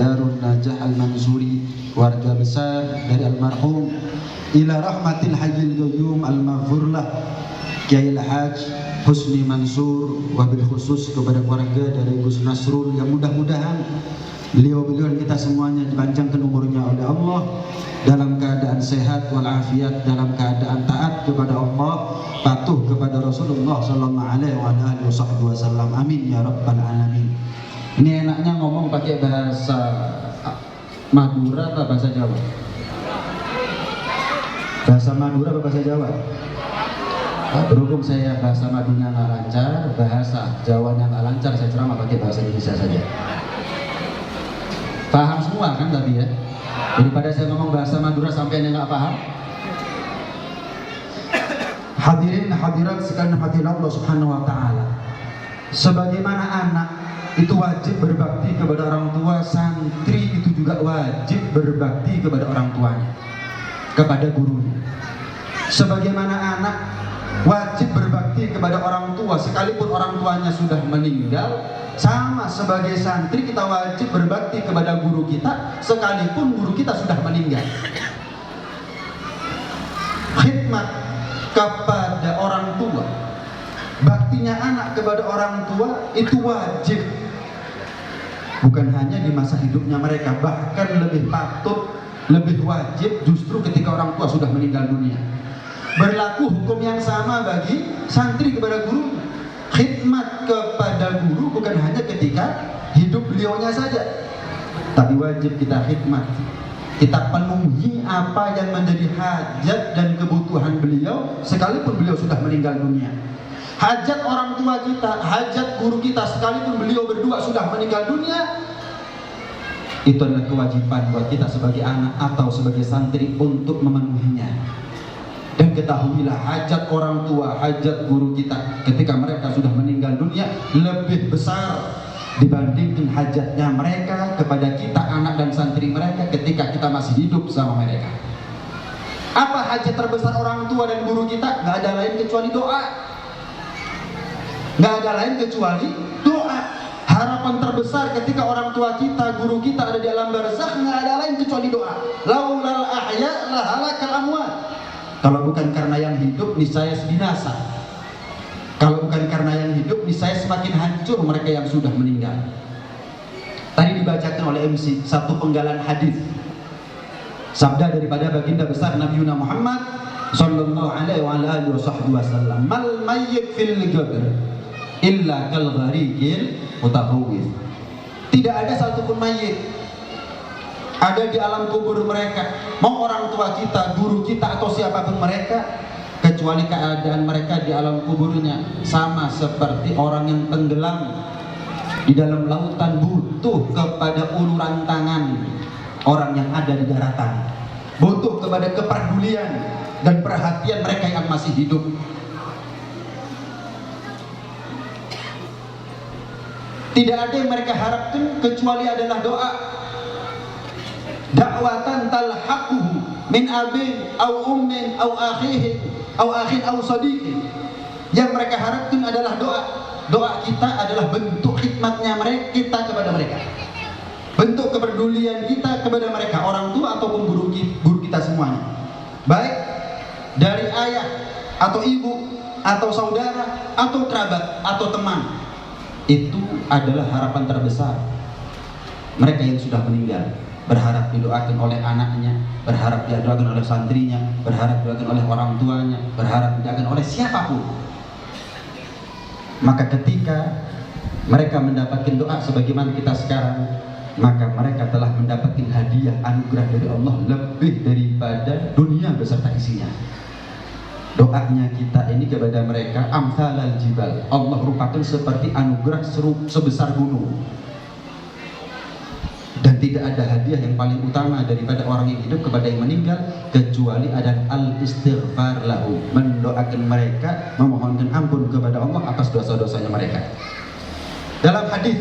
Darun Najah Al-Mansuri, warga besar dari almarhum ila rahmatil hayyil qayyum al-maghfurlah Kiai Al-Haj Husni Mansur, wabil khusus kepada keluarga dari Gus Nasrul yang mudah-mudahan beliau-beliau dan kita semuanya dipanjangkan umurnya oleh Allah dalam keadaan sehat walafiat, dalam keadaan taat kepada Allah, patuh kepada Rasulullah sallallahu alaihi wasallam. Amin ya rabbal alamin. Ini enaknya ngomong pakai bahasa Madura atau bahasa Jawa? Bahasa Madura atau bahasa Jawa? Berhubung saya bahasa Madunya nggak lancar, bahasa Jawanya nggak lancar, saya ceramah pakai bahasa Indonesia saja. Paham semua kan tadi ya? Daripada saya ngomong bahasa Madura sampai yang nggak paham. Hadirin hadirat sekalian hadirat Allah Subhanahu Wa Taala. Sebagaimana anak itu wajib berbakti kepada orang tua, santri itu juga wajib berbakti kepada orang tuanya, kepada gurunya. Sebagaimana anak wajib berbakti kepada orang tua sekalipun orang tuanya sudah meninggal, sama sebagai santri kita wajib berbakti kepada guru kita sekalipun guru kita sudah meninggal. Khidmat kepada orang tua, baktinya anak kepada orang tua itu wajib, bukan hanya di masa hidupnya mereka, bahkan lebih patut, lebih wajib justru ketika orang tua sudah meninggal dunia. Berlaku hukum yang sama bagi santri kepada guru. Khidmat kepada guru bukan hanya ketika hidup beliaunya saja, tapi wajib kita khidmat, kita penuhi apa yang menjadi hajat dan kebutuhan beliau sekalipun beliau sudah meninggal dunia. Hajat orang tua kita, hajat guru kita sekalipun beliau berdua sudah meninggal dunia, itu adalah kewajiban buat kita sebagai anak atau sebagai santri untuk memenuhinya. Dan ketahuilah hajat orang tua, hajat guru kita ketika mereka sudah meninggal dunia lebih besar dibandingkan hajatnya mereka kepada kita anak dan santri mereka ketika kita masih hidup sama mereka. Apa hajat terbesar orang tua dan guru kita? Gak ada lain kecuali doa. Gak ada lain kecuali doa. Harapan terbesar ketika orang tua kita, guru kita ada di alam barzakh, gak ada lain kecuali doa. Laulal ahya lahalakal amwat. Kalau bukan karena yang hidup, niscaya binasa. Kalau bukan karena yang hidup, niscaya semakin hancur mereka yang sudah meninggal. Tadi dibacakan oleh MC satu penggalan hadis, sabda daripada baginda besar Nabi Muhammad sallallahu alaihi wasallam, mal mayyit fil qabr illa kal ghariqil mutahawwis. Tidak ada satupun mayit ada di alam kubur mereka, mau orang tua kita, guru kita atau siapapun mereka, kecuali keadaan mereka di alam kuburnya sama seperti orang yang tenggelam di dalam lautan, butuh kepada uluran tangan orang yang ada di daratan, butuh kepada kepedulian dan perhatian mereka yang masih hidup. Tidak ada yang mereka harapkan kecuali adalah doa. Da'watan talhaquhu min abin au ummin au akhihi au akhin au sadiqin. Yang mereka harapkan adalah doa. Doa kita adalah bentuk khidmatnya mereka, kita kepada mereka, bentuk kepedulian kita kepada mereka, orang tua ataupun guru kita semuanya, baik dari ayah atau ibu atau saudara atau kerabat atau teman. Itu adalah harapan terbesar mereka yang sudah meninggal. Berharap didoakan oleh anaknya, berharap didoakan oleh santrinya, berharap didoakan oleh orang tuanya, berharap didoakan oleh siapapun. Maka ketika mereka mendapatkan doa sebagaimana kita sekarang, maka mereka telah mendapatkan hadiah anugerah dari Allah lebih daripada dunia beserta isinya. Doanya kita ini kepada mereka amsalal jibal, Allah rupakan seperti anugerah sebesar gunung. Dan tidak ada hadiah yang paling utama daripada orang yang hidup kepada yang meninggal kecuali ada al-istighfar lahu, mendoakan mereka, memohonkan ampun kepada Allah atas dosa-dosanya mereka. Dalam hadis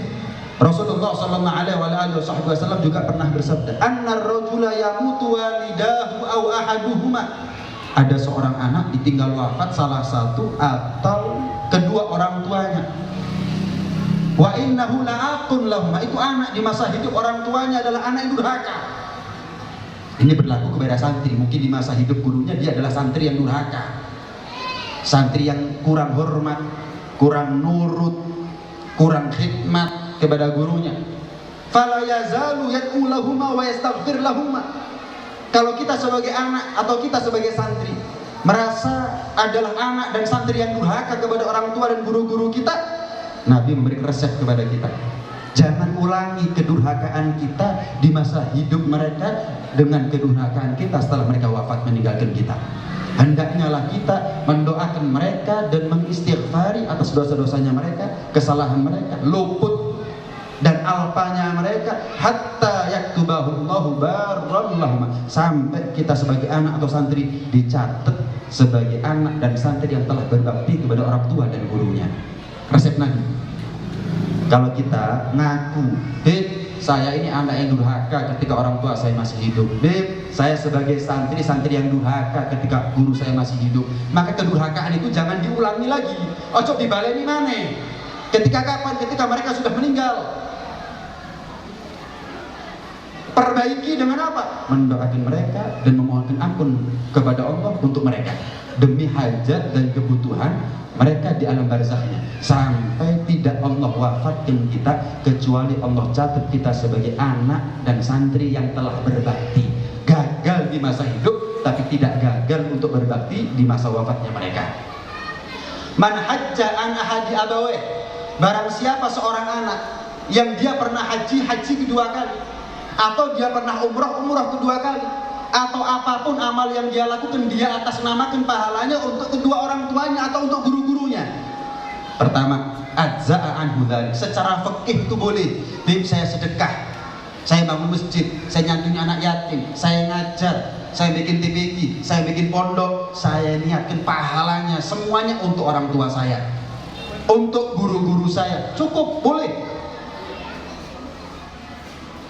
Rasulullah sallallahu alaihi wasallam juga pernah bersabda, annar rajula yamutu walidahu aw ahaduhuma. Ada seorang anak ditinggal wafat salah satu atau kedua orang tuanya. Wa innahu la'aqun lahum, itu anak di masa hidup orang tuanya adalah anak yang durhaka. Ini berlaku kepada santri. Mungkin di masa hidup gurunya dia adalah santri yang durhaka, santri yang kurang hormat, kurang nurut, kurang khidmat kepada gurunya. Fala yazalu yad'u lahuma wa yastaghfir lahuma. Kalau kita sebagai anak atau kita sebagai santri merasa adalah anak dan santri yang durhaka kepada orang tua dan guru-guru kita, Nabi memberi resep kepada kita, jangan ulangi kedurhakaan kita di masa hidup mereka dengan kedurhakaan kita setelah mereka wafat meninggalkan kita. Hendaknya lah kita mendoakan mereka dan mengistighfari atas dosa-dosanya mereka, kesalahan mereka, luput dan alpanya mereka, hatta yaktubahullahu barran lahum, sampai kita sebagai anak atau santri dicatat sebagai anak dan santri yang telah berbakti kepada orang tua dan gurunya. Resep Nabi. Kalau kita ngaku, saya ini anak yang durhaka ketika orang tua saya masih hidup, saya sebagai santri yang durhaka ketika guru saya masih hidup, maka kedurhakaan itu jangan diulangi lagi. Ojo dibaleni maneh. Ketika kapan? Ketika mereka sudah meninggal. Perbaiki dengan apa? Mendoakan mereka dan memohonkan ampun kepada Allah untuk mereka demi hajat dan kebutuhan mereka di alam barzahnya, sampai tidak Allah wafatkan kita kecuali Allah catat kita sebagai anak dan santri yang telah berbakti. Gagal di masa hidup tapi tidak gagal untuk berbakti di masa wafatnya mereka. Man hajja an ahadi abaweh, barang siapa seorang anak yang dia pernah haji kedua kali, atau dia pernah umrah kedua kali, atau apapun amal yang dia lakukan, dia atas namakan pahalanya untuk kedua orang tuanya atau untuk guru-gurunya. Pertama, adza'a anhu dzalik, secara fikih itu boleh. Saya sedekah, saya bangun masjid, saya nyantuni anak yatim, saya ngajar, saya bikin TPQ, saya bikin pondok, saya niatkan pahalanya semuanya untuk orang tua saya, untuk guru-guru saya, cukup, boleh.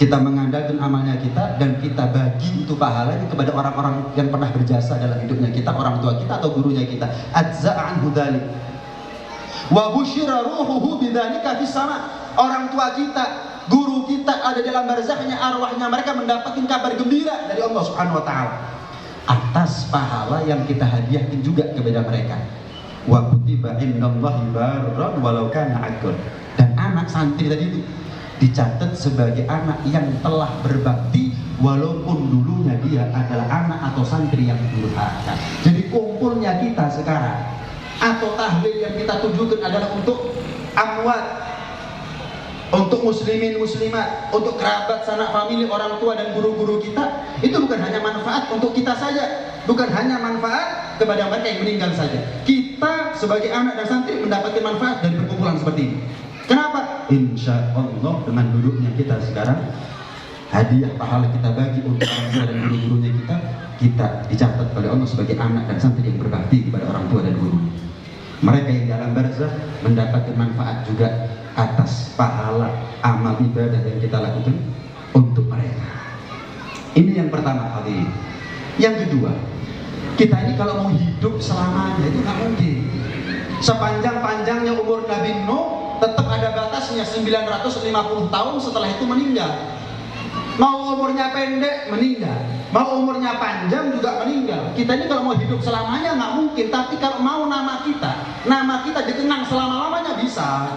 Kita mengandalkan amalnya kita dan kita bagi itu pahalanya kepada orang-orang yang pernah berjasa dalam hidupnya kita, orang tua kita atau gurunya kita. Adza'a anhu dzalik wa busyira ruhuhu bidzalika fis sama. Orang tua kita, guru kita ada dalam barzahnya, arwahnya mereka mendapatkan kabar gembira dari Allah Subhanahu wa taala atas pahala yang kita hadiahkan juga kepada mereka. Wa kutiba indallahi barran walau kana 'aqil. Dan anak santri tadi itu dicatat sebagai anak yang telah berbakti walaupun dulunya dia adalah anak atau santri yang durhaka. Jadi kumpulnya kita sekarang atau tahlil yang kita tujukan adalah untuk amwat, untuk muslimin muslimat, untuk kerabat, sanak famili, orang tua dan guru-guru kita. Itu bukan hanya manfaat untuk kita saja, bukan hanya manfaat kepada mereka yang meninggal saja. Kita sebagai anak dan santri mendapatkan manfaat dari perkumpulan seperti ini. Kenapa? Insya Allah dengan duduknya kita sekarang, hadiah pahala kita bagi untuk orang tua dan guru-gurunya kita dicatat oleh Allah sebagai anak dan santri yang berbakti kepada orang tua dan guru. Mereka yang dalam barzah mendapatkan manfaat juga atas pahala amal ibadah yang kita lakukan untuk mereka. Ini yang pertama hadirin. Yang kedua, kita ini kalau mau hidup selamanya itu nggak mungkin. Sepanjang-panjangnya umur Nabi Nuh, tetap ada batasnya 950 tahun, setelah itu meninggal. Mau umurnya pendek meninggal, mau umurnya panjang juga meninggal. Kita ini kalau mau hidup selamanya nggak mungkin. Tapi kalau mau nama kita dikenang selama-lamanya bisa.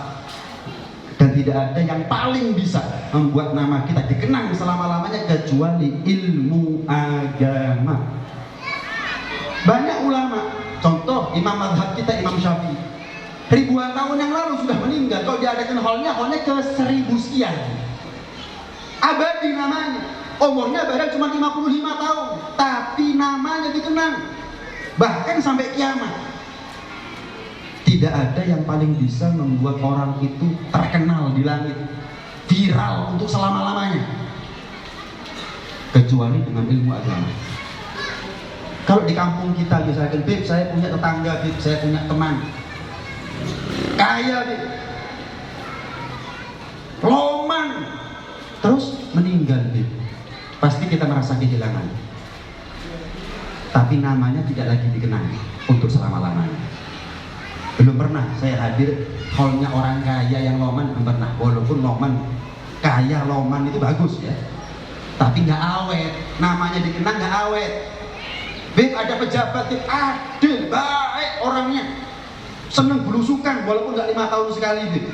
Dan tidak ada yang paling bisa membuat nama kita dikenang selama-lamanya kecuali ilmu agama. Banyak ulama, contoh imam mazhab kita, Imam Syafi'i, ribuan tahun yang lalu sudah meninggal. Kalau diadakan hallnya ke 1000 sekian, abadi namanya. Umurnya barang cuma 55 tahun, tapi namanya dikenang bahkan sampai kiamat. Tidak ada yang paling bisa membuat orang itu terkenal di langit, viral untuk selama-lamanya, kecuali dengan ilmu agama. Kalau di kampung kita misalkan, Bib, saya punya tetangga, Bib, saya punya teman kaya, Bib, loman, terus meninggal, Bib, pasti kita merasa kehilangan. Tapi namanya tidak lagi dikenang untuk selama-lamanya. Belum pernah saya hadir hallnya orang kaya yang loman, belum pernah. Walaupun loman kaya, loman itu bagus ya, tapi nggak awet, namanya dikenang nggak awet. Beb, ada pejabat yang adil, baik orangnya, seneng belusukan walaupun nggak 5 tahun sekali, Beb.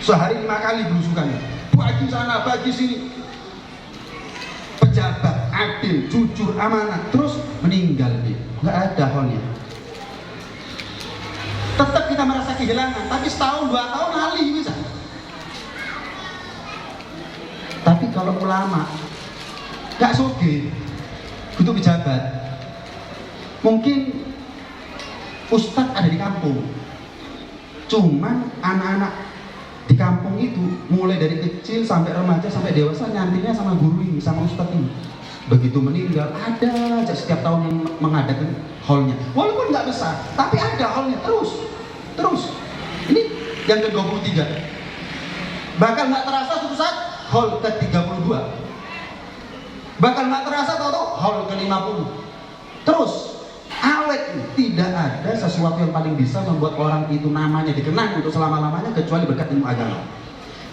Sehari 5 kali belusukannya, bagi sana bagi sini. Pejabat adil, jujur, amanah, terus meninggal, Beb. Nggak ada hallnya. Tetap kita merasa kehilangan, tapi setahun 2 tahun alih bisa. Tapi kalau ulama nggak soge, untuk pejabat. Mungkin ustadz ada di kampung, cuman anak-anak di kampung itu mulai dari kecil sampai remaja sampai dewasa nyantinya sama guru ini, sama ustadz ini. Begitu meninggal ada aja setiap tahun yang mengadakan hallnya, walaupun nggak besar, tapi ada hallnya terus. Ini yang ke-23, bakal nggak terasa suatu saat hall ke-32, bakal nggak terasa tahu hall ke-50, terus awet. Tidak ada sesuatu yang paling bisa membuat orang itu namanya dikenang untuk selama-lamanya kecuali berkat ilmu agama.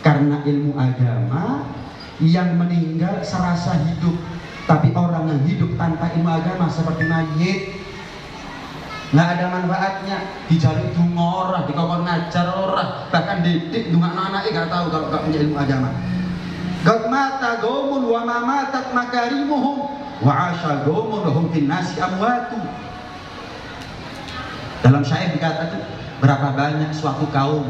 Karena ilmu agama yang meninggal serasa hidup, tapi orang yang hidup tanpa ilmu agama seperti mayit, nggak ada manfaatnya. Dijaluk dungo orang, dikongkon ngajar orang, bahkan didik dungo anak-anaknya nggak tahu kalau nggak punya ilmu agama. Qad mata qaumun wa ma matat makarimuhum wa 'asha qaumun lahum fin nasi amwatu. Dalam syair dikatakan, berapa banyak suatu kaum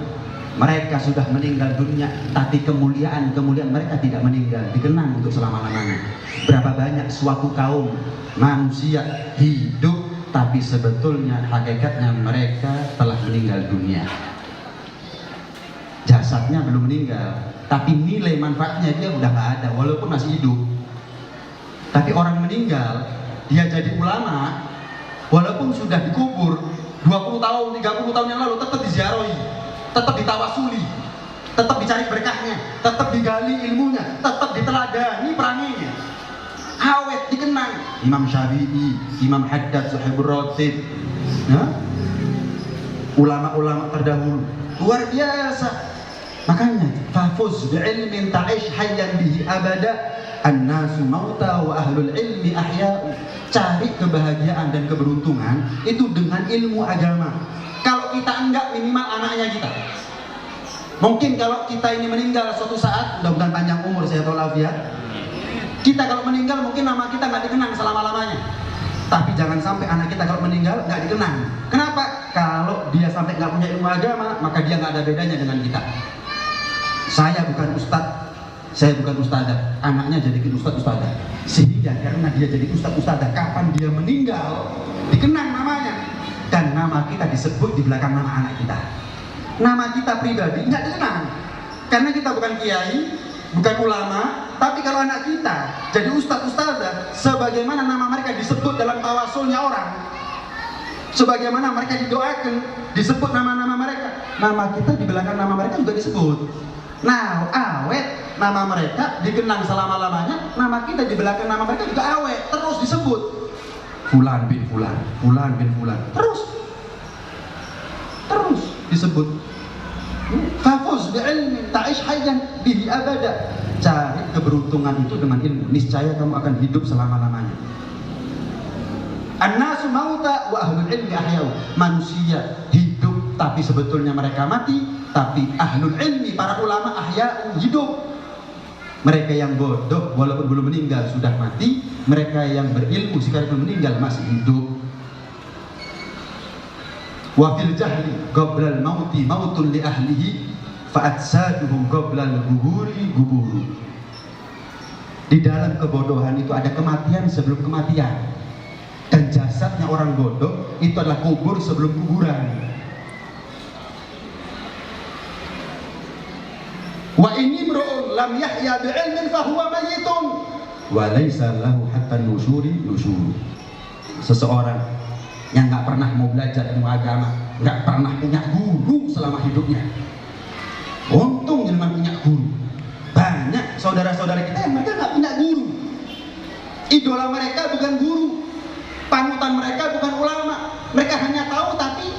mereka sudah meninggal dunia, tapi kemuliaan mereka tidak meninggal, dikenang untuk selama-lamanya. Berapa banyak suatu kaum manusia hidup, tapi sebetulnya hakikatnya mereka telah meninggal dunia. Jasadnya belum meninggal, tapi nilai manfaatnya dia udah nggak ada, walaupun masih hidup. Tapi orang meninggal, dia jadi ulama, walaupun sudah dikubur 20 tahun, 30 tahun yang lalu, tetap diziarahi, tetap ditawasuli, tetap dicari berkahnya, tetap digali ilmunya, tetap diteladani peranginya. Awet, dikenang. Imam Syafi'i, Imam Haddad, Suhaibur Ratib, ya? Ulama-ulama terdahulu luar biasa. Makanya fafuz bi'ilmin ta'ish hayyan bihi abada, an-nasu mauta wa ahlul ilmi ahya'u. Cari kebahagiaan dan keberuntungan itu dengan ilmu agama. Kalau kita enggak, minimal anaknya kita. Mungkin kalau kita ini meninggal suatu saat, mudah-mudahan panjang umur saya walafiat, kita kalau meninggal mungkin nama kita nggak dikenang selama-lamanya. Tapi jangan sampai anak kita kalau meninggal nggak dikenang. Kenapa? Kalau dia sampai nggak punya ilmu agama, maka dia nggak ada bedanya dengan kita. Saya bukan ustadz, saya bukan ustadzah, anaknya jadi ustadzah. Sehingga karena dia jadi ustadzah, kapan dia meninggal dikenang namanya, dan nama kita disebut di belakang nama anak kita. Nama kita pribadi nggak dikenang, karena kita bukan kiai, bukan ulama. Tapi kalau anak kita jadi ustadzah, sebagaimana nama mereka disebut dalam tawasulnya orang, sebagaimana mereka didoakan, disebut nama-nama mereka, nama kita di belakang nama mereka juga disebut. Nah, awet, nama mereka dikenang selama-lamanya, nama kita di belakang nama mereka juga awet, terus disebut Fulan bin Fulan, Fulan bin Fulan, terus disebut. Fafuz bi'ilmin ta'ish hayyan bihi abada. Cari keberuntungan itu dengan ilmu, niscaya kamu akan hidup selama-lamanya. An-nasu mauta wa ahlul ilmi ahya'u. Manusia hidup tapi sebetulnya mereka mati. Tapi ahlul ilmi, para ulama, ahya'u, hidup. Mereka yang bodoh walaupun belum meninggal sudah mati, mereka yang berilmu sekalipun meninggal masih hidup. Wa fil jahli qablal mauti mautun li ahlihi fa atsaduhum qablal guburi guburu. Di dalam kebodohan itu ada kematian sebelum kematian, dan jasadnya orang bodoh itu adalah kubur sebelum kuburan. Wa ini imru'un lam yahya bi'ilmin fahuwa mayyitun wa laysa lahu hatta nusyuri nusyuru. Seseorang yang nggak pernah mau belajar ilmu agama, nggak pernah punya guru selama hidupnya. Untung jangan punya guru. Banyak saudara-saudara kita yang mereka nggak punya guru. Idola mereka bukan guru, panutan mereka bukan ulama. Mereka hanya tahu tapi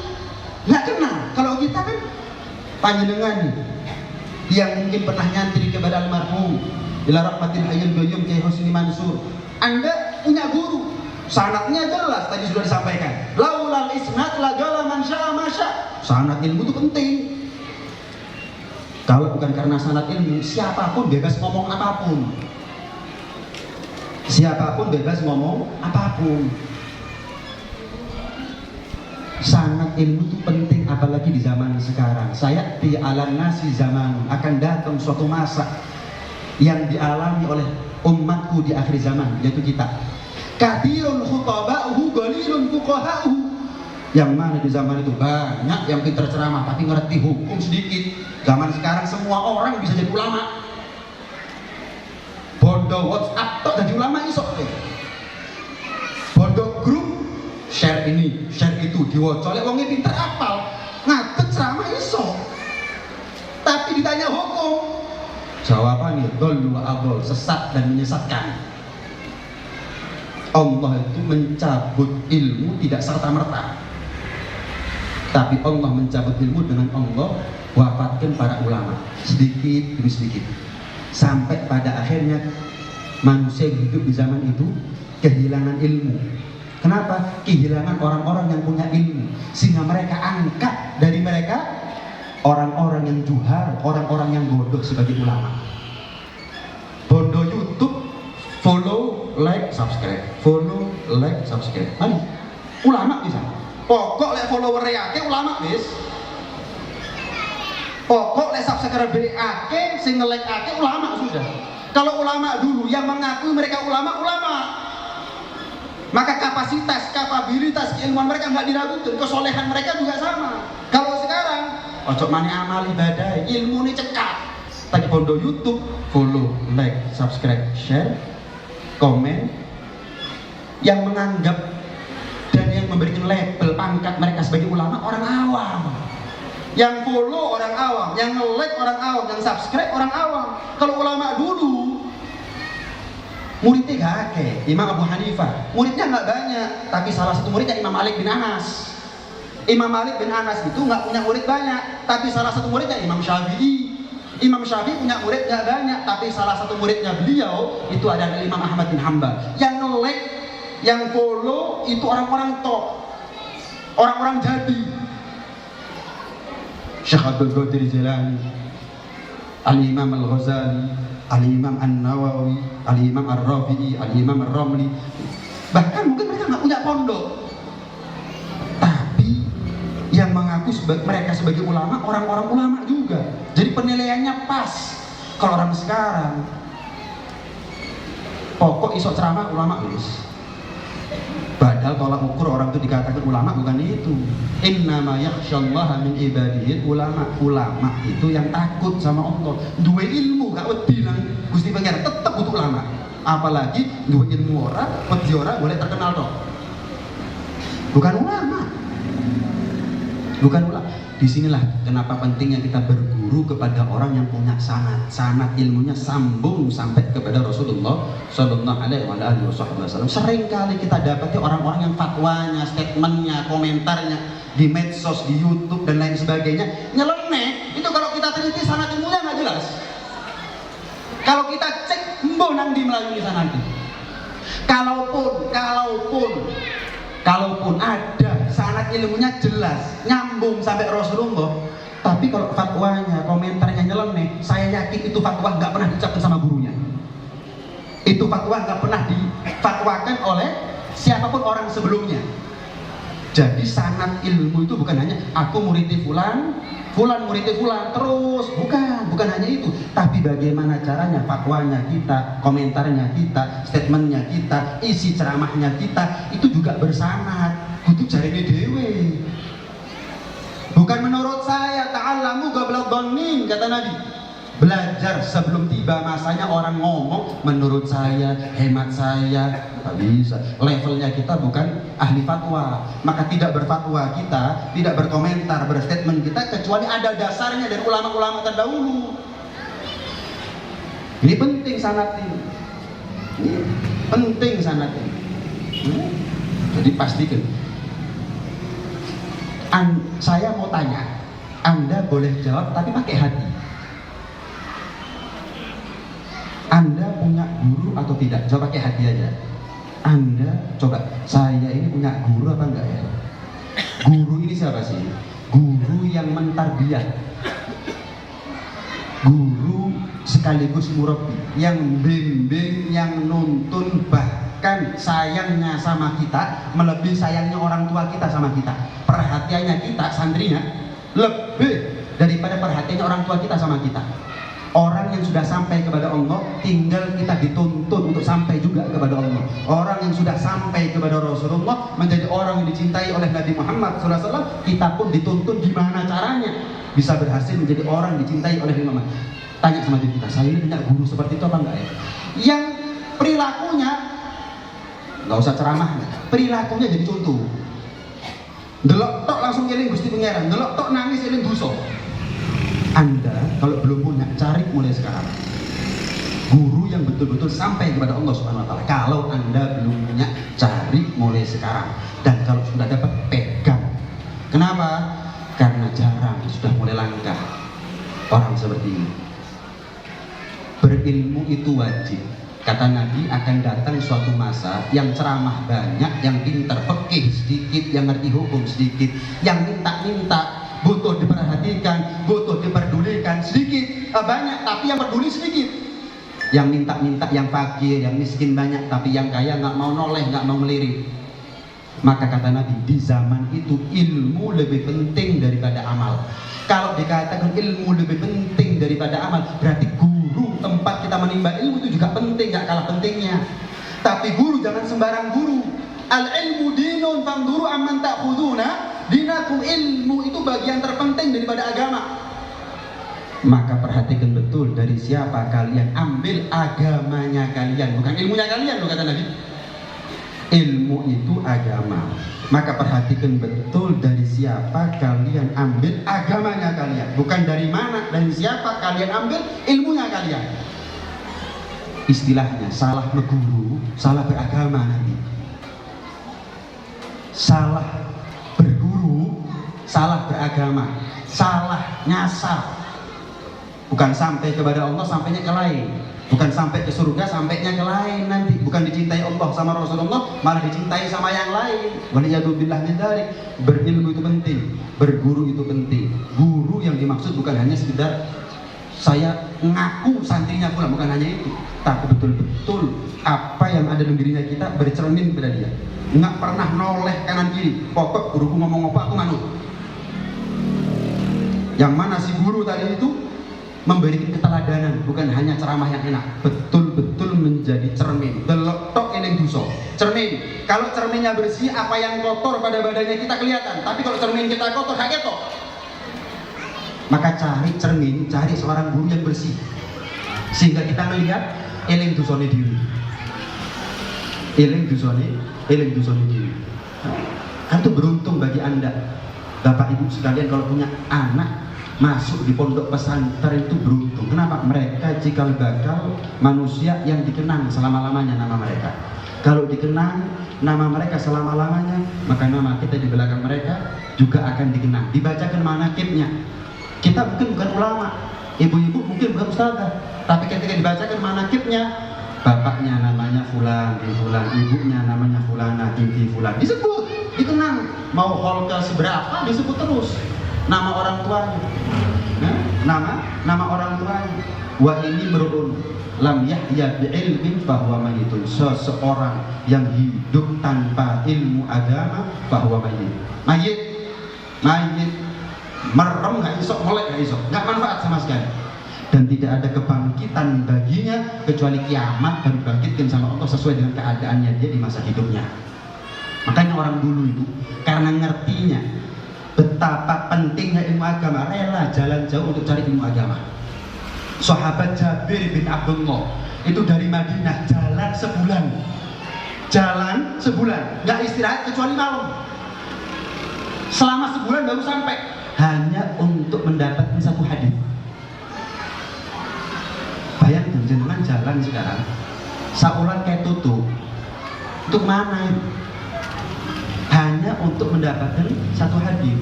nggak kenal. panjenengan yang mungkin pernah nyantri kepada almarhum ila rahmatil hayyul qayyum Kiai Husni Mansur, Anda punya guru, sanadnya jelas tadi sudah disampaikan, laulal isnad lagala man syaa ma syaa. Sanad ilmu itu penting. Kalau bukan karena sanad ilmu, siapapun bebas ngomong apapun. Siapapun bebas ngomong apapun. Sanad ilmu itu penting, apalagi di zaman sekarang. Saya di alam nasi zaman akan datang suatu masa yang dialami oleh umatku di akhir zaman, yaitu kita. Kathirun khutaba'uhu qalilun fuqaha'uhu. Yang mana di zaman itu banyak yang pintar ceramah tapi ngerti hukum sedikit. Zaman sekarang semua orang bisa jadi ulama. Bodoh WhatsApp tok jadi ulama iso. Bodoh grup share ini, share itu, diwocolek wongnya pinter apal, ngadeg ceramah iso. Tapi ditanya hukum, jawabannya dol wa abol, sesat dan menyesatkan. Allah itu mencabut ilmu tidak serta-merta, tapi Allah mencabut ilmu dengan Allah wafatkan para ulama sedikit demi sedikit, sampai pada akhirnya manusia yang hidup di zaman itu kehilangan ilmu. Kenapa? Kehilangan orang-orang yang punya ilmu, sehingga mereka angkat dari mereka orang-orang yang juhar, orang-orang yang bodoh sebagai ulama. Bodoh YouTube, follow, like, subscribe, follow, like, subscribe. Mari, ulama bisa. Pokok lek follower ake ulama wis. Pokok lek subscribe ake, sing nge-like ake ulama sudah. Kalau ulama dulu yang mengaku mereka ulama, maka kapasitas, kapabilitas keilmuan mereka nggak diragukan, kesolehan mereka juga sama. Kalau sekarang, ojo mani amal ibadah, ilmu ini cekat. Tadi bondo YouTube, follow, like, subscribe, share, komen. Yang menganggap dan yang memberikan label pangkat mereka sebagai ulama orang awam. Yang follow orang awam, yang nge-like orang awam, yang subscribe orang awam. Kalau ulama dulu muridnya gak akeh. Imam Abu Hanifah muridnya nggak banyak, tapi salah satu muridnya Imam Malik bin Anas. Imam Malik bin Anas itu nggak punya murid banyak, tapi salah satu muridnya Imam Syafi'i. Imam Syafi'i punya murid nggak banyak, tapi salah satu muridnya beliau itu adalah Imam Ahmad bin Hanbal. Yang nge-like, yang follow itu orang-orang top, orang-orang jadi. Syekh Abdul Qadir Jilani, Al-Imam Al-Ghazali, Al-Imam An-Nawawi, Al-Imam Ar-Rafi'i, Al-Imam Ar-Ramli. Bahkan mungkin mereka nggak punya pondok, tapi yang mengaku mereka sebagai ulama, orang-orang ulama juga. Jadi penilaiannya pas. Kalau orang sekarang, pokok isok ceramah ulama wis. Padahal tolak ukur orang itu dikatakan ulama bukan itu. Innama yakhsyallaha min ibadihi ulama. Ulama itu yang takut sama Allah, duwe ilmu gak wedi nang Gusti Pangeran, tetep butuh ulama. Apalagi duwe ilmu ora, wedi ora boleh terkenal dong. Bukan ulama. Bukan ulama. Disinilah kenapa pentingnya kita berguru kepada orang yang punya sanad ilmunya sambung sampai kepada Rasulullah Sallallahu Alaihi Wasallam. Sering kali kita dapati orang-orang yang fatwanya, statementnya, komentarnya di medsos, di YouTube dan lain sebagainya nyeleneh. Itu kalau kita teliti sanad ilmunya nggak jelas. Kalau kita cek, mbok nang di melalui sanad. Kalaupun ada sanad ilmunya jelas, nyambung sampai Rasulullah, tapi kalau fatwanya, komentarnya nyeleneh, saya yakin itu fatwa nggak pernah diucapkan sama gurunya. Itu fatwa nggak pernah difatwakan oleh siapapun orang sebelumnya. Jadi sanad ilmu itu bukan hanya aku muridnya fulan muridnya fulan terus, bukan hanya itu, tapi bagaimana caranya fatwanya kita, komentarnya kita, statementnya kita, isi ceramahnya kita itu juga bersanad. Kudu jarine dhewe. Bukan menurut saya, ta'allamu qabla dhannin, kata Nabi. Belajar sebelum tiba masanya orang ngomong menurut saya, hemat saya, tak bisa. Levelnya kita bukan ahli fatwa, maka tidak berfatwa kita, tidak berkomentar, berstatement kita kecuali ada dasarnya dari ulama-ulama terdahulu. Ini penting sanad ini. Ini penting sanad ini. Jadi pastikan. Saya mau tanya, Anda boleh jawab tapi pakai hati. Anda punya guru atau tidak? Jawab pakai hati aja. Anda coba, saya ini punya guru apa enggak ya? Guru ini siapa sih? Guru yang mentarbiyah, guru sekaligus murabbi, yang bimbing, yang nuntun, bahkan sayangnya sama kita melebihi sayangnya orang tua kita sama kita. Perhatiannya kita santrinya lebih daripada perhatiannya orang tua kita sama kita. Orang yang sudah sampai kepada Allah, tinggal kita dituntun untuk sampai juga kepada Allah. Orang yang sudah sampai kepada Rasulullah, menjadi orang yang dicintai oleh Nabi Muhammad SAW, kita pun dituntun gimana caranya bisa berhasil menjadi orang yang dicintai oleh Nabi Muhammad. Tanya sama diri kita, saya ini punya guru seperti itu apa enggak ya? Yang perilakunya, nggak usah ceramah, perilakunya jadi contoh. Delok tok langsung eling Gusti Pangeran, delok tok nangis eling dosa. Anda kalau belum punya, cari mulai sekarang guru yang betul-betul sampai kepada Allah Subhanahu wa taala. Kalau Anda belum punya, cari mulai sekarang. Dan kalau sudah dapat, pegang. Kenapa? Karena jarang, sudah mulai langka orang seperti ini. Berilmu itu wajib. Kata Nabi, akan datang suatu masa yang ceramah banyak, yang pintar fikih sedikit, yang ngerti hukum sedikit, yang minta-minta, butuh diperhatikan, butuh diperdulikan sedikit, banyak, tapi yang peduli sedikit. Yang minta-minta, yang fakir, yang miskin banyak, tapi yang kaya nggak mau noleh, nggak mau melirik. Maka kata Nabi, di zaman itu ilmu lebih penting daripada amal. Kalau dikatakan ilmu lebih penting daripada amal, berarti guru, tempat kita menimba ilmu itu juga penting, nggak kalah pentingnya. Tapi guru jangan sembarang guru. Al ilmu dinun fangduru amman ta'khuduna dinakum. Ilmu itu bagian terpenting daripada agama. Maka perhatikan betul dari siapa kalian ambil agamanya kalian, bukan ilmunya kalian loh, kata Nabi. Ilmu itu agama. Maka perhatikan betul dari siapa kalian ambil agamanya kalian, bukan dari mana, dari siapa kalian ambil ilmunya kalian. Istilahnya salah berguru, salah beragama nanti. Salah berguru, salah beragama, salah nyasar. Bukan sampai kepada Allah, sampainya ke lain. Bukan sampai ke surga, sampainya ke lain nanti. Bukan dicintai Allah sama Rasulullah, malah dicintai sama yang lain. Waliyadzubillah min dzalik. Berilmu itu penting, berguru itu penting. Guru yang dimaksud bukan hanya sekedar saya ngaku santrinya pula, bukan hanya itu, tapi betul-betul apa yang ada dalam dirinya kita bercermin pada dia. Nggak pernah noleh kanan kiri, pokok guruku ngomong apa aku manut. Yang mana si guru tadi itu memberikan keteladanan, bukan hanya ceramah yang enak, betul-betul menjadi cermin. Delok tok eling dosa. Cermin. Kalau cerminnya bersih, apa yang kotor pada badannya kita kelihatan. Tapi kalau cermin kita kotor, gak ketok. Maka cari cermin, cari seorang guru yang bersih, sehingga kita melihat eling dosane diri. Eling dosane diri. Kan itu beruntung bagi Anda, Bapak Ibu sekalian, kalau punya anak masuk di pondok pesantren itu beruntung. Kenapa? Mereka cikal bakal manusia yang dikenang selama-lamanya nama mereka. Kalau dikenang nama mereka selama-lamanya, maka nama kita di belakang mereka juga akan dikenang. Dibacakan manaqibnya. Kita mungkin bukan ulama, ibu-ibu mungkin bukan ustazah, tapi ketika dibacakan manaqibnya, bapaknya namanya fulan bin fulan, ibunya namanya fulana binti fulan, disebut, dikenang. Mau holka seberapa disebut terus nama orang tuanya, nama orang tuanya. Wa ini merun lam yahya bi'ilmin bahwa mayitun. Seseorang yang hidup tanpa ilmu agama bahwa mayit merem, gak iso, melek gak iso, gak manfaat sama sekali. Dan tidak ada kebangkitan baginya kecuali kiamat baru bangkitkan sama Allah sesuai dengan keadaannya dia di masa hidupnya. Makanya orang dulu itu karena ngertinya betapa pentingnya ilmu agama, rela jalan jauh untuk cari ilmu agama. Sahabat Jabir bin Abdullah itu dari Madinah jalan sebulan, nggak istirahat kecuali malam. Selama sebulan baru sampai, hanya untuk mendapatkan satu hadis. Bayangkan jenengan jalan sekarang, saulan kayak tutup, untuk mana? Hanya hanya untuk mendapatkan satu hadis.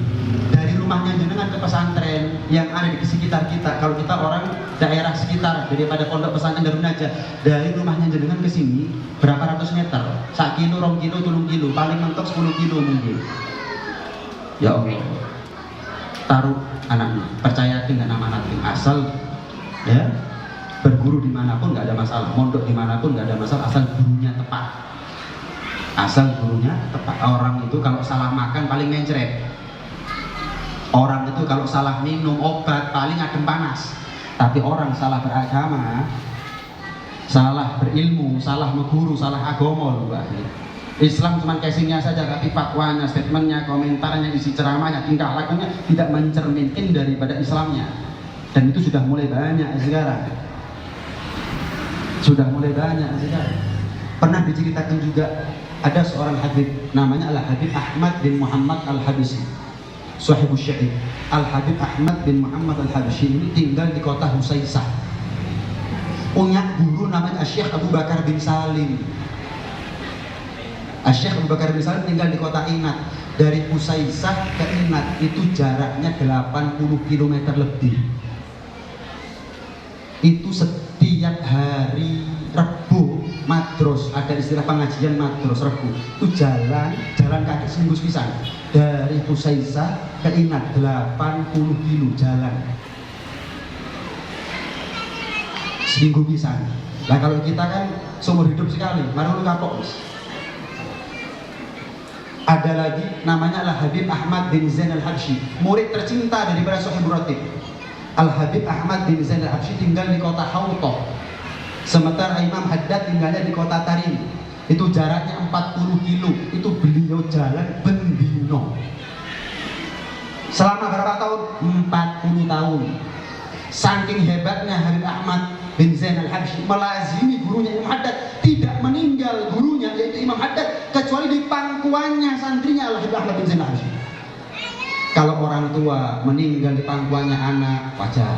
Dari rumahnya jenengan ke pesantren yang ada di sekitar kita, kalau kita orang daerah sekitar daripada pondok pesantren Darun Najah, dari rumahnya jenengan ke sini berapa ratus meter, 1 kilo, 2 kilo, 3 kilo, paling mentok 10 kilo mungkin. Ya Allah, taruh anaknya, percaya dengan amanat asal ya berguru dimanapun nggak ada masalah, mondok dimanapun nggak ada masalah, asal gurunya tepat. Asal gurunya tepat. Orang itu kalau salah makan paling mencret. Orang itu kalau salah minum obat paling adem panas. Tapi orang salah beragama, salah berilmu, salah mengguru, salah agama loh, Mbak. Islam cuma casingnya saja, tapi fatwanya, statementnya, komentarnya, isi ceramahnya, tingkah lakunya tidak mencerminkan daripada Islamnya. Dan itu sudah mulai banyak sekarang. Sudah mulai banyak sekarang. Pernah diceritakan juga ada seorang habib namanya Al-Habib Ahmad bin Muhammad Al-Habsyi, sahibus syair. Al-Habib Ahmad bin Muhammad Al-Habsyi ini tinggal di kota Husaisah. Punya guru namanya Syekh Abu Bakar bin Salim. Syekh Abu Bakar bin Salim tinggal di kota Inat. Dari Husaisah ke Inat itu jaraknya 80 km lebih. Itu setiap hari Rebu madros, ada istilah pengajian madros Rebu. Itu jalan kaki seminggu pisan. Dari Husaisah ke Inat 80 kilo jalan. Seminggu pisan. Nah kalau kita kan seumur hidup sekali, marung kapok. Ada lagi namanya Al-Habib Ahmad bin Zain Al-Habsyi, murid tercinta daripada Sahibul Ratib. Al-Habib Ahmad bin Zain Al-Habsyi tinggal di kota Hautoh, sementara Imam Haddad tinggalnya di kota Tarim. Itu jaraknya 40 kilo. Itu beliau jalan bendino. Selama berapa tahun? 40 tahun. Saking hebatnya Habib Ahmad bin Zain Al-Habsyi melazimi gurunya Imam Haddad, tidak meninggal gurunya yaitu Imam Haddad kecuali di pangkuannya santrinya Al-Habib Ahmad bin Zain Al-Habsyi. Kalau orang tua meninggal di pangkuannya anak, wajar.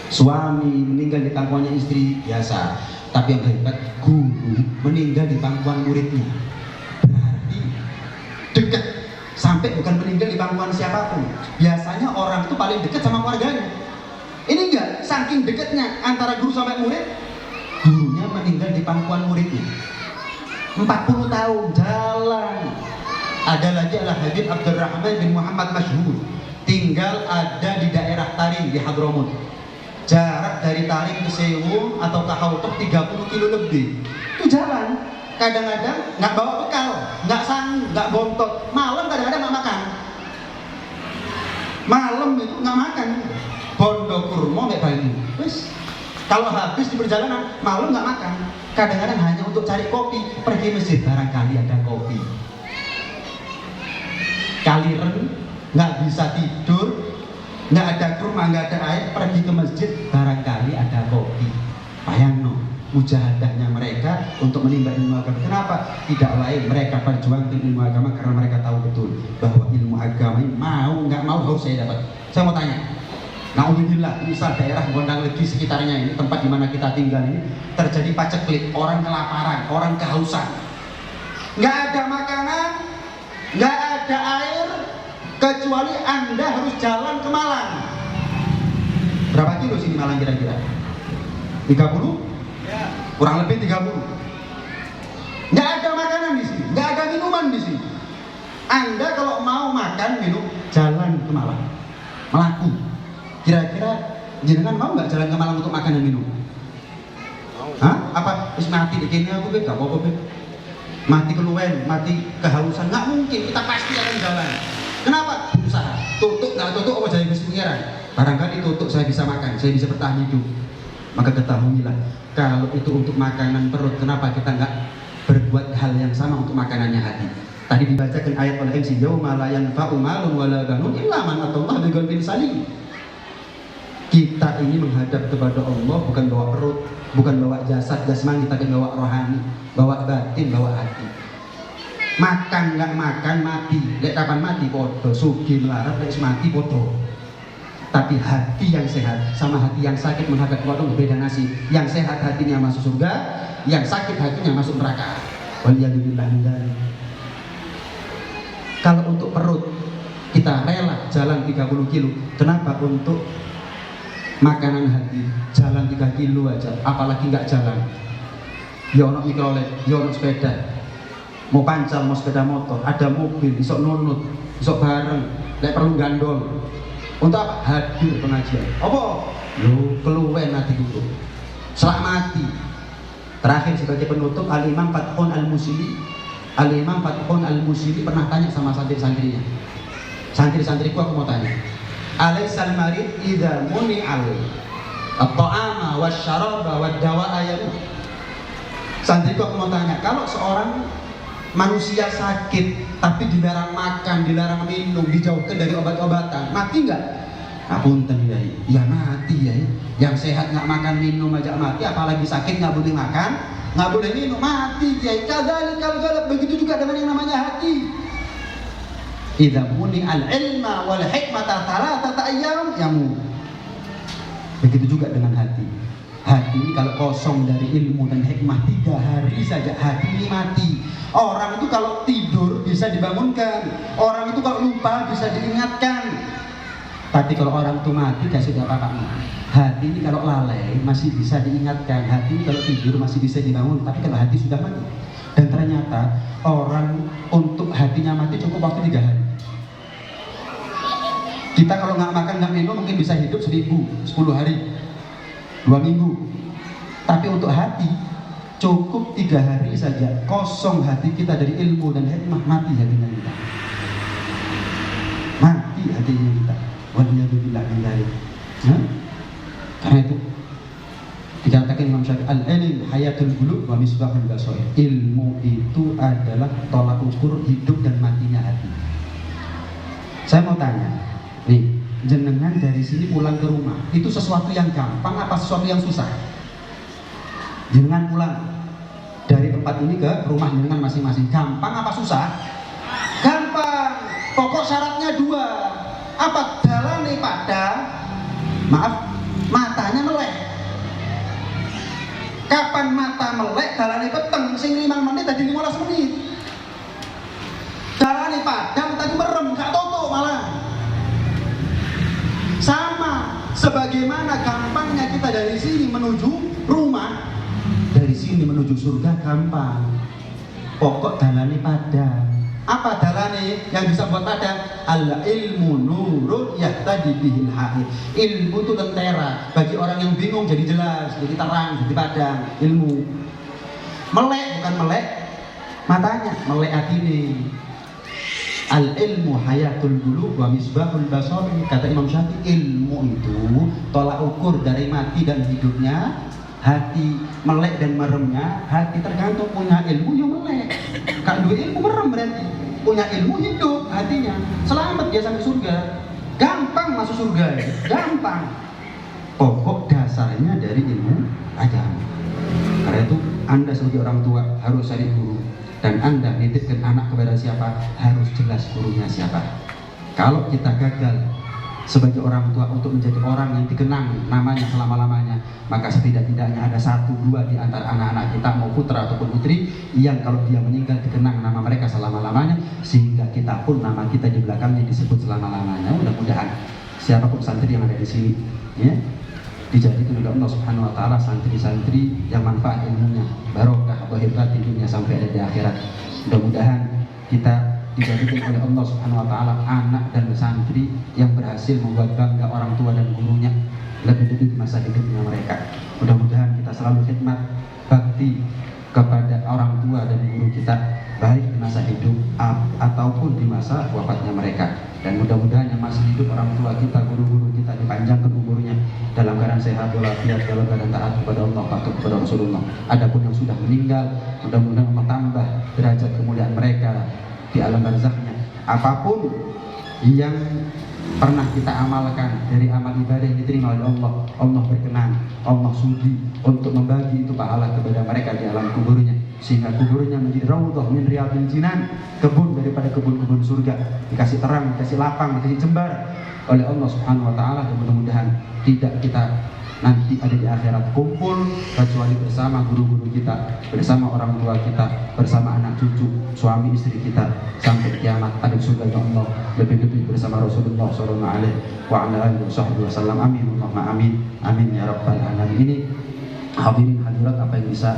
Suami meninggal di pangkuannya istri, biasa. Tapi yang hebat, guru meninggal di pangkuan muridnya. Berarti dekat, sampai bukan meninggal di pangkuan siapapun. Biasanya orang itu paling dekat sama keluarganya. Ini enggak, saking dekatnya antara guru sampai murid, gurunya meninggal di pangkuan muridnya. 40 tahun jalan. Ada lagi Al-Habib Abdurrahman bin Muhammad Masyhur, tinggal ada di daerah Tarim di Hadramut. Jarak dari Tarim ke Sewu atau ke Hautoh 30 kilo lebih. Itu jalan. Kadang-kadang nggak bawa bekal, nggak bontot. Malam kadang-kadang nggak makan. Malam itu nggak makan. Bondo kurma nggak banyu. Terus kalau habis di perjalanan malam nggak makan. Kadang-kadang hanya untuk cari kopi, pergi masjid barangkali ada kopi. Kaliren nggak bisa tidur, nggak ada kurma, nggak ada air, pergi ke masjid barangkali ada kopi. Bayangno mujahadahnya mereka untuk menimba ilmu agama. Kenapa? Tidak lain, mereka perjuangkan ilmu agama karena mereka tahu betul bahwa ilmu agama ini mau nggak mau harus saya dapat. Saya mau tanya, naudzubillah, misal daerah Gondang Legi sekitarnya ini, tempat di mana kita tinggal ini terjadi paceklik, orang kelaparan, orang kehausan, nggak ada makanan, nggak ada air, kecuali Anda harus jalan ke Malang. Berapa kilo sini Malang kira-kira? 30? Ya. Kurang lebih 30. Nggak ada makanan di sini, nggak ada minuman di sini. Anda kalau mau makan minum jalan ke Malang, melaku. Kira-kira jenengan mau nggak jalan ke Malang untuk makan dan minum? Mau. Hah? Apa? Terus mati di kini aku gak apa-apa. Mati keluwen, mati kehausan, nggak mungkin. Kita pasti akan jalan. Kenapa? Usaha. Tutup nggak tutup apa jadi pengiran? Barangkali tutup saya bisa makan, saya bisa bertahan hidup. Maka ketahuilah, kalau itu untuk makanan perut, kenapa kita nggak berbuat hal yang sama untuk makanannya hati? Tadi dibacakan ayat oleh MC, yauma la yanfa'u malun wala banun illa man atallaha biqalbin salim. Kita ini menghadap kepada Allah bukan bawa perut, bukan bawa jasad jasmani, tapi bawa rohani, bawa batin, bawa hati. Makan nggak makan mati, lek kapan mati podo, sugih melarat lek mati podo. Tapi hati yang sehat sama hati yang sakit menghadap kepada Allah beda nasib. Yang sehat hatinya masuk surga, yang sakit hatinya masuk neraka. Waliyadzubillah min dzalik. Kalau untuk perut kita rela jalan 30 kilo, kenapa untuk makanan hati jalan 3 kilo aja, apalagi nggak jalan? Ya ono mikrolet, ya ono sepeda, mau pancal, mau sepeda motor, ada mobil, isok nunut, isok bareng, lek perlu gandol. Untuk apa? Hadir pengajian. Apa? Lu keluwen nanti dulu. Selak mati. Terakhir sebagai penutup, Al-Imam Fathun Al-Musili, Al-Imam Fathun Al-Musili pernah tanya sama santri-santrinya. Santri-santriku aku mau tanya, alaisal marid idza muni'al at-ta'ama wasyaraba wad-dawa'a yamut. Santriku aku mau tanya, kalau seorang manusia sakit tapi dilarang makan, dilarang minum, dijauhkan dari obat-obatan, mati nggak? Apunten ya, ya mati ya. Yang sehat nggak makan minum aja mati, apalagi sakit nggak boleh makan, nggak boleh minum, mati ya. Kalau begitu juga dengan yang namanya hati. Idza muni'al ilma wal hikmata thalathata ayyam yamut. Begitu juga dengan hati. Hati ini kalau kosong dari ilmu dan hikmah 3 hari saja hati ini mati. Orang itu kalau tidur bisa dibangunkan, orang itu kalau lupa bisa diingatkan. Tapi kalau orang itu mati kasih apa-apa. Hati ini kalau lalai masih bisa diingatkan, hati ini kalau tidur masih bisa dibangun. Tapi kalau hati sudah mati, dan ternyata orang untuk hatinya mati cukup waktu 3 hari. Kita kalau nggak makan nggak minum mungkin bisa hidup 1000, 10 hari, 2 minggu. Tapi untuk hati cukup 3 hari saja. Kosong hati kita dari ilmu dan hikmah, mati hatinya kita. Mati hatinya kita. Waliyadzubillah min dzalik. Karena itu dikatakan Imam Syafi'i, al-ilm hayatul qulub wa misbahul basair. Ilmu itu adalah tolak ukur hidup dan matinya hati. Saya mau tanya, nih, jenengan dari sini pulang ke rumah, itu sesuatu yang gampang apa sesuatu yang susah? Jenengan pulang dari tempat ini ke rumah jenengan masing-masing, gampang apa susah? Gampang. Pokok syaratnya 2. Apa? Dalane pada, maaf, matanya melek. Kapan mata melek, dalane peteng, sing 5 menit tadi 15 menit. Dalane padang tadi merem, gak toto malah. Sama sebagaimana gampangnya kita dari sini menuju rumah, dari sini menuju surga gampang. Pokok dalane padang. Apa dalane yang bisa buat padang? Al ilmu nurun yahtadi bihil ha'id. Ilmu itu lentera, bagi orang yang bingung jadi jelas, jadi terang, jadi padang. Ilmu melek, bukan melek matanya, melek atine. Al ilmu hayatul qulub wa misbahul basar. Kata Imam Syafi'i, ilmu itu tolak ukur dari mati dan hidupnya hati. Melek dan meremnya hati tergantung. Punya ilmu yang melek, kalau dua ilmu merem berarti. Punya ilmu hidup hatinya, selamat dia sampai surga. Gampang masuk surga ya, gampang. Pokok dasarnya dari ilmu agama. Karena itu Anda sebagai orang tua harus cari guru, dan Anda nitipkan anak kepada siapa harus jelas gurunya siapa. Kalau kita gagal sebagai orang tua untuk menjadi orang yang dikenang namanya selama-lamanya, maka setidak-tidaknya ada 1-2 di antara anak-anak kita, mau putra ataupun putri, yang kalau dia meninggal dikenang nama mereka selama-lamanya, sehingga kita pun nama kita di belakangnya disebut selama-lamanya. Mudah-mudahan siapapun santri yang ada di sini, ya, dijadikan oleh Allah Subhanahu Wa Taala santri-santri yang manfaat ilmunya, barokah zahir batin dunia sampai ada di akhirat. Mudah-mudahan kita dijadikan oleh Allah Subhanahu Wa Taala anak dan santri yang berhasil membuat bangga orang tua dan gurunya lebih-lebih di masa hidupnya mereka. Mudah-mudahan kita selalu khidmat bakti kepada orang tua dan guru kita, baik di masa hidup ataupun di masa wafatnya mereka. Dan mudah-mudahan yang masih hidup orang tua kita, guru-guru kita, dipanjangkan umurnya dalam keadaan sehat walafiat, dalam keadaan taat kepada Allah, patuh kepada Rasulullah. Adapun yang sudah meninggal, mudah-mudahan menambah derajat kemuliaan mereka di alam barzaknya. Apapun yang pernah kita amalkan dari amal ibadah yang diterima oleh Allah, Allah berkenan, Allah sudi untuk membagi itu pahala kepada mereka di alam kuburnya, sehingga kuburnya menjadi raudhah min riyadil jinan, kebun daripada kebun-kebun surga, dikasih terang, dikasih lapang, dikasih jembar oleh Allah Subhanahu Wa Taala. Dan mudah-mudahan tidak kita nanti ada di akhirat kumpul kecuali bersama guru-guru kita, bersama orang tua kita, bersama anak cucu, suami istri kita sampai kiamat ada surga Allah lebih-lebih bersama Rasulullah sallallahu alaihi wa ala alihi wasallam. Amin Allahumma amin. Amin ya rabbal alamin. Ini hadirin hadirat apa yang bisa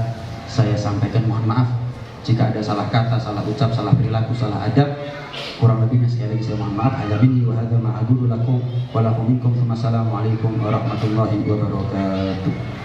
saya sampaikan, mohon maaf jika ada salah kata, salah ucap, salah perilaku, salah adab. Kurang lebihnya sekali lagi saya mohon maaf. Hadza minni wa hadza ma aqulu lakum wa lakum minkum. Assalamualaikum warahmatullahi wabarakatuh.